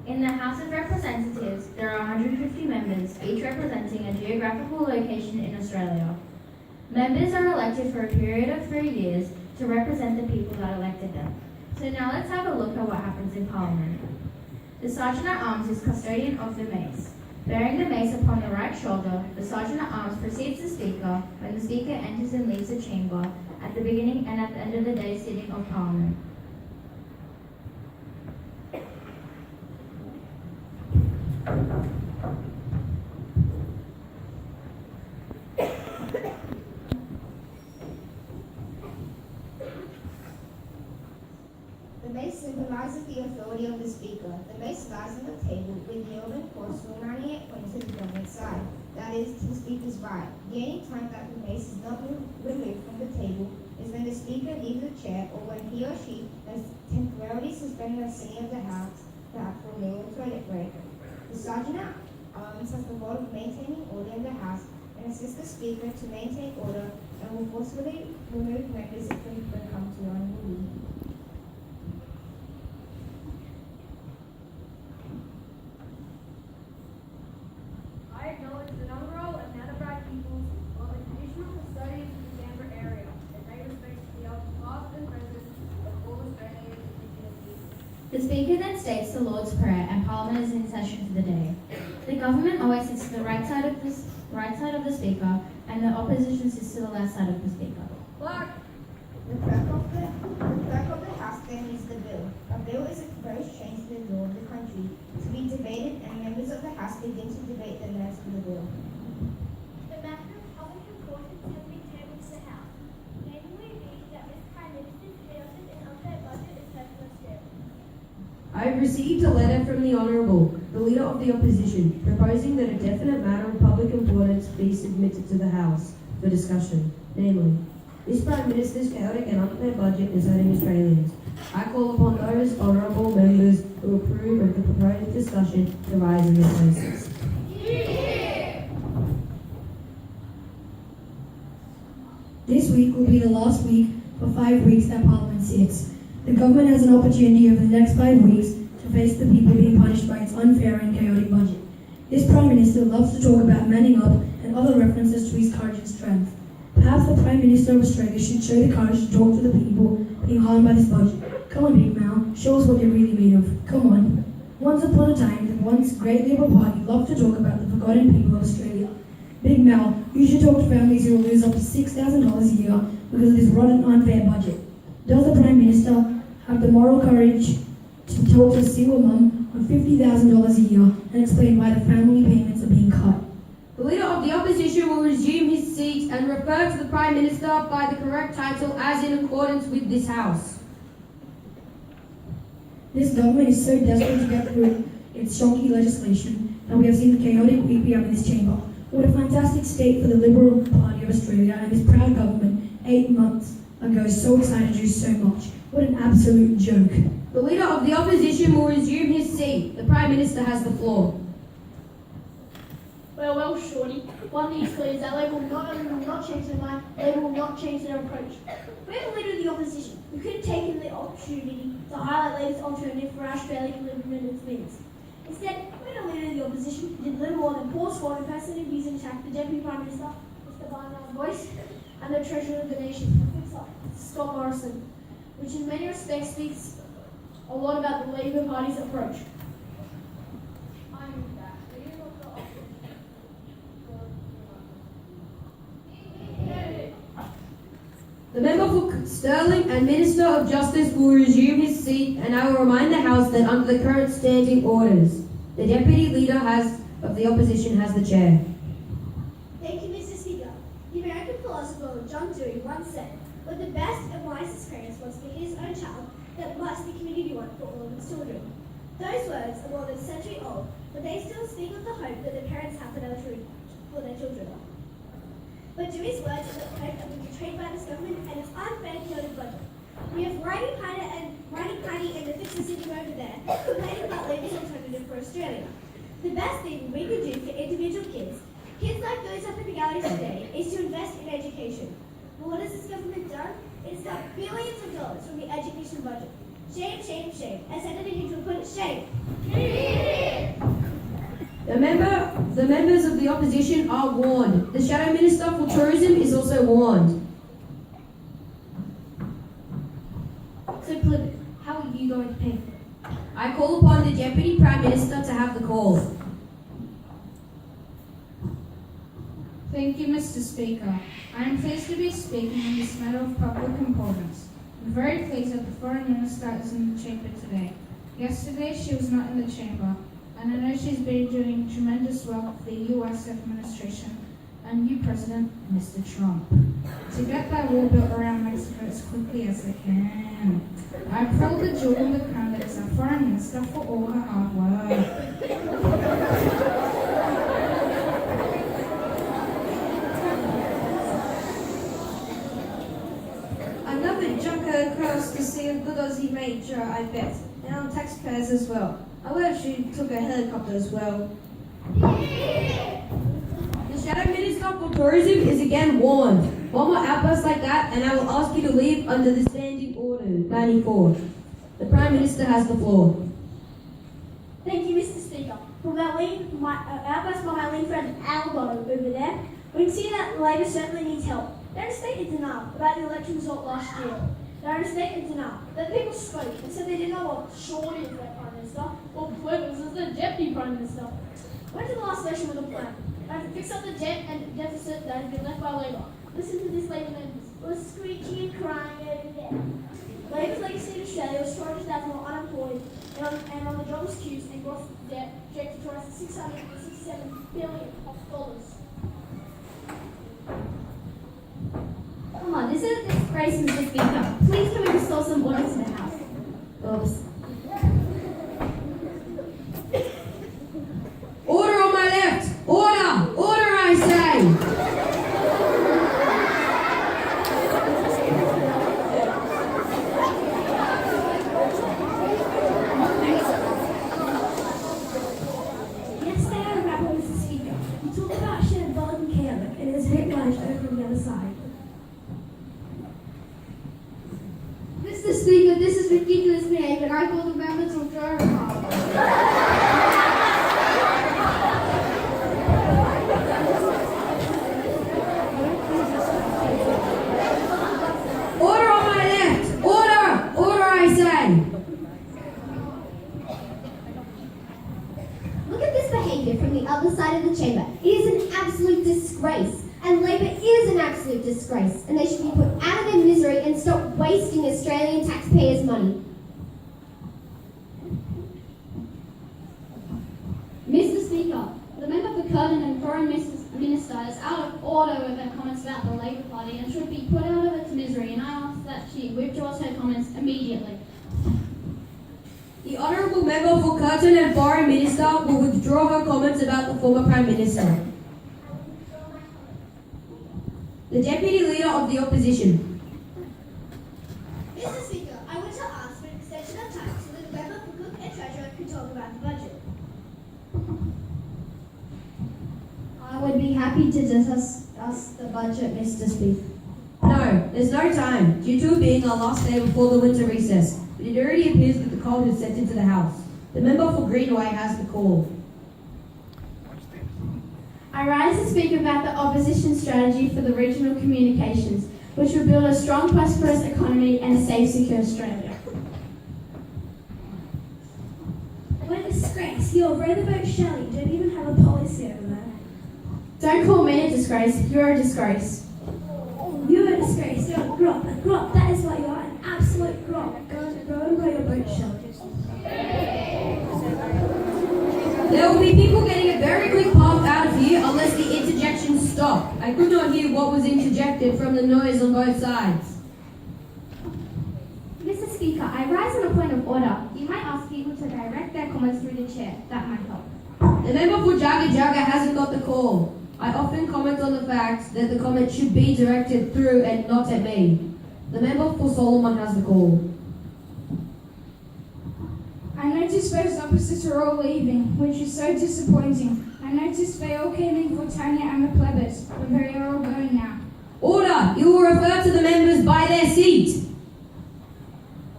In the House of Representatives, there are 150 members, each representing a geographical location in Australia. Members are elected for a period of 3 years to represent the people that elected them. So now let's have a look at what happens in Parliament. The Sergeant-at-Arms is custodian of the mace. Bearing the mace upon the right shoulder, the Sergeant-at-Arms precedes the Speaker when the Speaker enters and leaves the chamber at the beginning and at the end of the day's sitting of Parliament. The mace symbolizes the authority of the Speaker. The mace lies on the table with the open porcelain 98 pointed to the government side, that is, to the Speaker's right. The only time that the mace is not removed from the table is when the Speaker leaves the chair or when he or she has temporarily suspended the sitting of the House for a meal or toilet break. The Sergeant-at-Arms has the role of maintaining order in the House and assists the Speaker to maintain order and will forcefully remove members if they come to annual leave. I acknowledge the Noongar and Manabrak peoples are the traditional custodians of the Canberra area and pay respect to the elders past and present of all Australian Indigenous peoples. The Speaker then states the Lord's Prayer and Parliament is in session for the day. The government always sits to the right side of the Speaker and the opposition sits to the left side of the Speaker. Clark, The clerk of the House then reads the bill. A bill is a proposed change to the law of the country to be debated, and members of the House begin to debate the merits of the bill. The matter of public importance has been tabled to the House. Namely, that Ms. Prime Minister's chaotic and unfair budget is heard from Australia. I have received a letter from the Honourable, the Leader of the Opposition, proposing that a definite matter of public importance be submitted to the House for discussion, namely, this Prime Minister's chaotic and unfair budget is hurting Australians. I call upon those honourable members who approve of the proposed discussion to rise in their places. This week will be the last week for 5 weeks that Parliament sits. The government has an opportunity over the next 5 weeks to face the people being punished by its unfair and chaotic budget. This Prime Minister loves to talk about manning up and other references to his courage and strength. Perhaps the Prime Minister of Australia should show the courage to talk to the people being harmed by this budget. Come on, Big Mal, show us what you're really made of. Come on. Once upon a time, the once great Labour Party loved to talk about the forgotten people of Australia. Big Mal, you should talk to families who will lose up to $6,000 a year because of this rotten, unfair budget. Does the Prime Minister have the moral courage to talk to a single mum on $50,000 a year and explain why the family payments are being cut? The Leader of the Opposition will resume his seat and refer to the Prime Minister by the correct title as in accordance with this House. This government is so desperate to get through its shonky legislation that we have seen the chaotic week we have in this chamber. What a fantastic state for the Liberal Party of Australia and this proud government 8 months ago so excited to do so much. What an absolute joke. The Leader of the Opposition will resume his seat. The Prime Minister has the floor. Well, Shorty, one thing is clear is that Labor will not only will not change their mind, Labor will not change their approach. We're the Leader of the Opposition. We could have taken the opportunity to highlight Labor's alternative for Australian independence means. Instead, we're the Leader of the Opposition who did little more than pour scorn and personally abuse and attack the Deputy Prime Minister, Mr. Barnard's voice, and the Treasurer of the Nation, Scott Morrison, which in many respects speaks a lot about the Labor Party's approach. I move that. Leader of the Opposition. The member for Stirling and Minister of Justice will resume his seat, and I will remind the House that under the current standing orders, the Deputy Leader of the Opposition has the chair. Thank you, Mr. Speaker. The American philosopher John Dewey once said, "What the best and wisest parents wants for his own child, that must the community want for all of its children." Those words are more than a century old, but they still speak of the hope that the parents have for their children. But Dewey's words and the hope have been betrayed by this government and its unfair chaotic budget. We have Righty Piney and the fixer sitting over there complaining about Labor's alternative for Australia. The best thing we could do for individual kids like those up in the galleries today, is to invest in education. But what has this government done? It's got billions of dollars from the education budget. Shame, shame, shame. As Senator Newton put it, shame. The members of the opposition are warned. The Shadow Minister for Tourism is also warned. So, Plymouth, how are you going to pay for it? I call upon the Deputy Prime Minister to have the call. Thank you, Mr. Speaker. I am pleased to be speaking on this matter of public importance. I'm very pleased that the Foreign Minister is in the chamber today. Yesterday she was not in the chamber, and I know she's been doing tremendous work for the US administration and new President, Mr. Trump, to get that wall built around Mexico as quickly as they can. I applaud the jewel in the crown that is our Foreign Minister for all her hard work. Another junker across to see a good Aussie major, I bet, and on taxpayers as well. I wish she took a helicopter as well. The Shadow Minister for Tourism is again warned. One more outburst like that and I will ask you to leave under the Standing Order 94. The Prime Minister has the floor. Thank you, Mr. Speaker. From our outburst from our lead friend Albo over there, we can see that Labor certainly needs help. They're in a state of denial about the election result last year. They're in a state of denial. The people spoke and said they didn't know what Sean is their Prime Minister or Clemens is the Deputy Prime Minister. Went to the last session with a plan. They have to fix up the debt and deficit that has been left by Labor. Listen to this, Labor members. We're screeching and crying over there. Labor's legacy in Australia was 400,000 more unemployed and on the jobless queues and gross debt projected to rise to $667 billion. Come on, this is a disgrace, Mr. Speaker. Please can we restore some order to the House? Oops. Order on my left! Order! Order, I say! Yes, they are a rebel, Mr. Speaker. You talk about Shannon Bollock and Campbell and his hate lives over on the other side. Mr. Speaker, this is ridiculous behavior. I call the members of Durham. Order on my left! Order! Order, I say! Look at this behavior from the other side of the chamber. It is an absolute disgrace. And Labor is an absolute disgrace. And they should be put out of their misery and stop wasting Australian taxpayers' money. Mr. Speaker, the member for Curtin and Foreign Minister is out of order with her comments about the Labor Party and should be put out of its misery, and I ask that she withdraws her comments immediately. The Honourable Member for Curtin and Foreign Minister will withdraw her comments about the former Prime Minister. The Deputy Leader of the Opposition. Mr. Speaker, I want to ask for an extension of time so that the member for Cook and Treasurer can talk about the budget. I would be happy to discuss the budget, Mr. Speaker. No, there's no time, due to it being our last day before the winter recess. But it already appears that the cold has set into the House. The member for Greenway has the call. I rise to speak about the opposition strategy for the regional communications, which will build a strong, prosperous economy and a safe, secure Australia. What a disgrace. You're Rutherford Shelley. Don't even have a policy over that. Don't call me a disgrace. You're a disgrace. You're a disgrace. You're a grop. A grop. That is what you are. An absolute grop. Go and blow your boat, Shelley. There will be people getting a very quick pump out of here unless the interjections stop. I could not hear what was interjected from the noise on both sides. Mr. Speaker, I rise on a point of order. You might ask people to direct their comments through the chair. That might help. The member for Jagga Jagga hasn't got the call. I often comment on the fact that the comment should be directed through and not at me. The member for Solomon has the call. I noticed those opposites are all leaving, which is so disappointing. I noticed they all came in for Tanya and the plebis, but they are all going now. Order! You will refer to the members by their seat.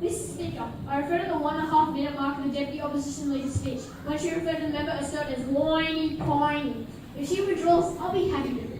Mr. Speaker, I refer to the 1.5 minute mark of the Deputy Opposition Leader's speech when she referred to the member of Sturt as whiny piney. If she withdraws, I'll be happy to.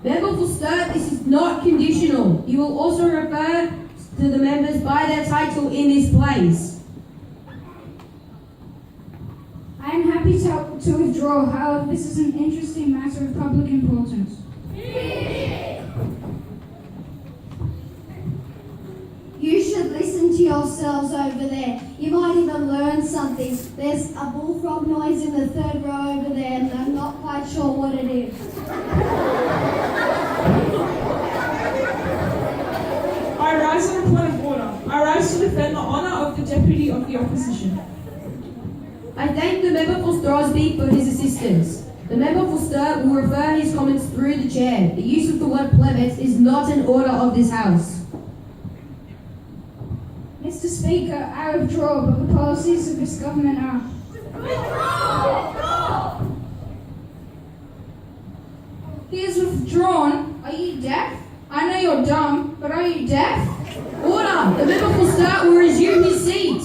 Member for Sturt, this is not conditional. You will also refer to the members by their title in this place. I am happy to withdraw. However, this is an interesting matter of public importance. You should listen to yourselves over there. You might even learn something. There's a bullfrog noise in the third row over there, and I'm not quite sure what it is. I rise on a point of order. I rise to defend the honour of the Deputy of the Opposition. I thank the member for Strasby for his assistance. The member for Sturt will refer his comments through the chair. The use of the word plebeians is not an order of this House. Mr. Speaker, I withdraw, but the policies of this government are. He is withdrawn. Are you deaf? I know you're dumb, but are you deaf? Order! The member for Sturt will resume his seat.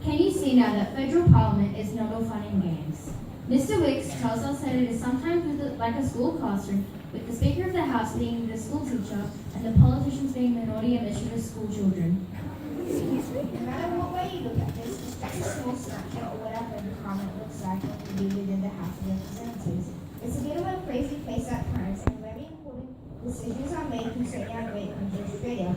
Can you see now that federal parliament is not all fun and games? Mr. Wicks tells us that it is sometimes like a school classroom, with the Speaker of the House being the school teacher and the politicians being the naughty and mischievous school children. No matter what way you look at this, it's just a small snapshot of what our federal parliament looks like when we be within the House of Representatives. It's a bit of a crazy place at times, and very important decisions are made concerning our great country Australia.